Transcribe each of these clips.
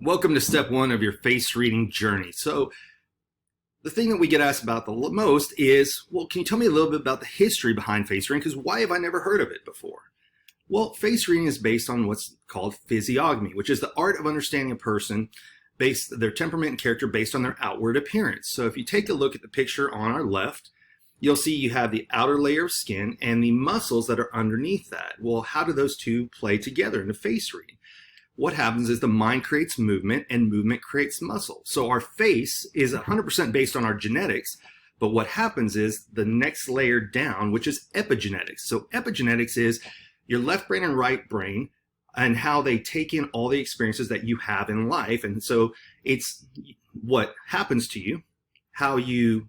Welcome to step one of your face reading journey. So the thing that we get asked about the most is, well, can you tell me a little bit about the history behind face reading? Because why have I never heard of it before? Well, face reading is based on what's called physiognomy, which is the art of understanding a person based their temperament and character based on their outward appearance. So if you take a look at the picture on our left, you'll see you have the outer layer of skin and the muscles that are underneath that. Well, how do those two play together in the face reading? What happens is the mind creates movement and movement creates muscle. So our face is 100% based on our genetics, but what happens is the next layer down, which is epigenetics. So epigenetics is your left brain and right brain and how they take in all the experiences that you have in life. And so it's what happens to you, how you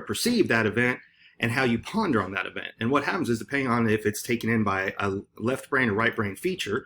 perceive that event, and how you ponder on that event. And what happens is, depending on if it's taken in by a left brain or right brain feature,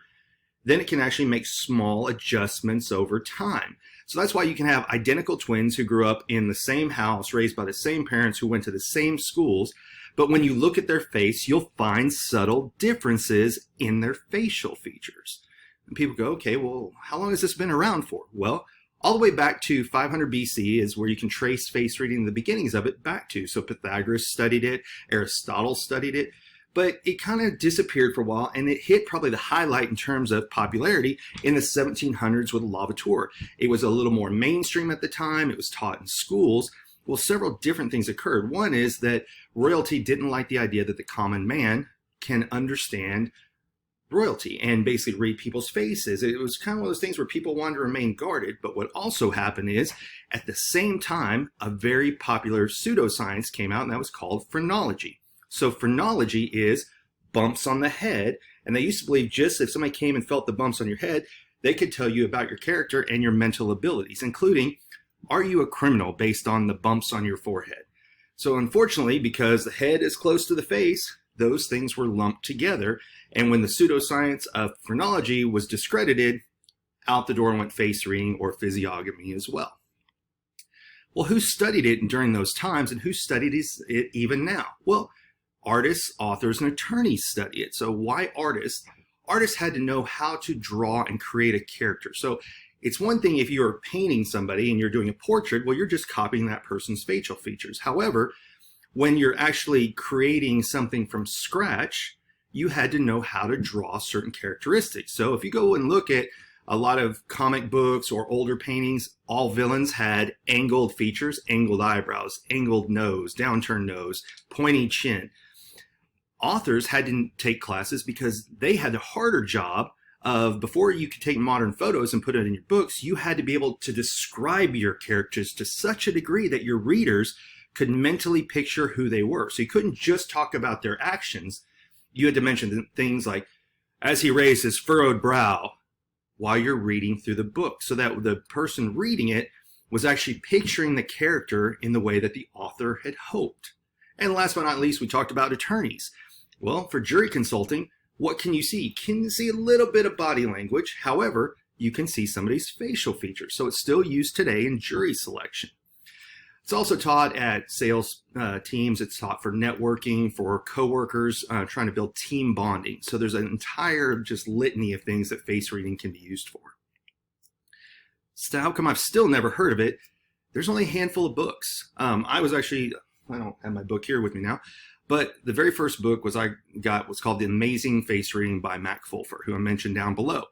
then it can actually make small adjustments over time. So that's why you can have identical twins who grew up in the same house, raised by the same parents, who went to the same schools. But when you look at their face, you'll find subtle differences in their facial features. And people go, okay, well, how long has this been around for? Well, all the way back to 500 BC is where you can trace face reading, the beginnings of it, back to. So Pythagoras studied it, Aristotle studied it. But it kind of disappeared for a while, and it hit probably the highlight in terms of popularity in the 1700s with Lavater. It was a little more mainstream at the time. It was taught in schools. Well, several different things occurred. One is that royalty didn't like the idea that the common man can understand royalty and basically read people's faces. It was kind of one of those things where people wanted to remain guarded. But what also happened is, at the same time, a very popular pseudoscience came out, and that was called phrenology. So phrenology is bumps on the head, and they used to believe just if somebody came and felt the bumps on your head, they could tell you about your character and your mental abilities, including, are you a criminal based on the bumps on your forehead? So unfortunately, because the head is close to the face, those things were lumped together, and when the pseudoscience of phrenology was discredited, out the door went face reading or physiognomy as well. Well, who studied it during those times, and who studied it even now? Well, artists, authors, and attorneys study it. So why artists? Artists had to know how to draw and create a character. So it's one thing if you're painting somebody and you're doing a portrait, well, you're just copying that person's facial features. However, when you're actually creating something from scratch, you had to know how to draw certain characteristics. So if you go and look at a lot of comic books or older paintings, all villains had angled features, angled eyebrows, angled nose, downturned nose, pointy chin. Authors had to take classes because they had the harder job of, before you could take modern photos and put it in your books, you had to be able to describe your characters to such a degree that your readers could mentally picture who they were. So you couldn't just talk about their actions. You had to mention things like, as he raised his furrowed brow, while you're reading through the book, so that the person reading it was actually picturing the character in the way that the author had hoped. And last but not least, we talked about attorneys. Well, for jury consulting, what can you see? You can see a little bit of body language. However, you can see somebody's facial features. So it's still used today in jury selection. It's also taught at sales teams. It's taught for networking, for coworkers, trying to build team bonding. So there's an entire just litany of things that face reading can be used for. So how come I've still never heard of it? There's only a handful of books. I don't have my book here with me now, but the very first book was called The Amazing Face Reading by Mac Fulfer, who I mentioned down below.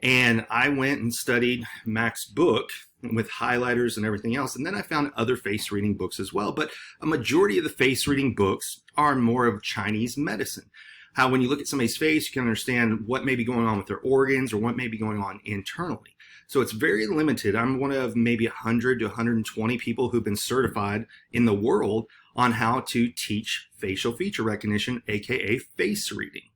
And I went and studied Mac's book with highlighters and everything else. And then I found other face reading books as well. But a majority of the face reading books are more of Chinese medicine. How when you look at somebody's face, you can understand what may be going on with their organs or what may be going on internally. So it's very limited. I'm one of maybe 100 to 120 people who've been certified in the world on how to teach facial feature recognition, aka face reading.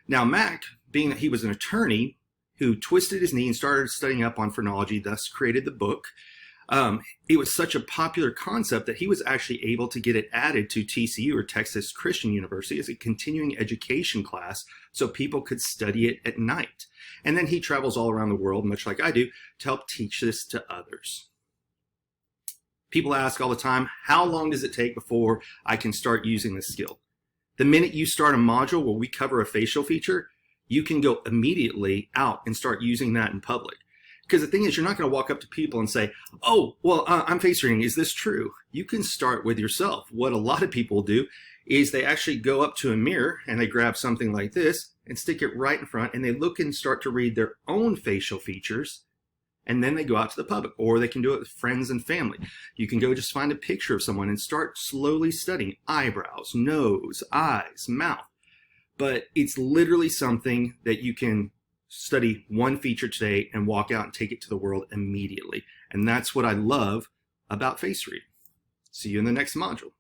Now, Mac, being that he was an attorney who twisted his knee and started studying up on phrenology, thus created the book. It was such a popular concept that he was actually able to get it added to TCU, or Texas Christian University, as a continuing education class so people could study it at night. And then he travels all around the world, much like I do, to help teach this to others. People ask all the time, how long does it take before I can start using this skill? The minute you start a module where we cover a facial feature, you can go immediately out and start using that in public. Because the thing is, you're not going to walk up to people and say, oh, well, I'm face reading. Is this true? You can start with yourself. What a lot of people do is they actually go up to a mirror and they grab something like this and stick it right in front, and they look and start to read their own facial features. And then they go out to the public, or they can do it with friends and family. You can go just find a picture of someone and start slowly studying eyebrows, nose, eyes, mouth. But it's literally something that you can study one feature today and walk out and take it to the world immediately. And that's what I love about face reading. See you in the next module.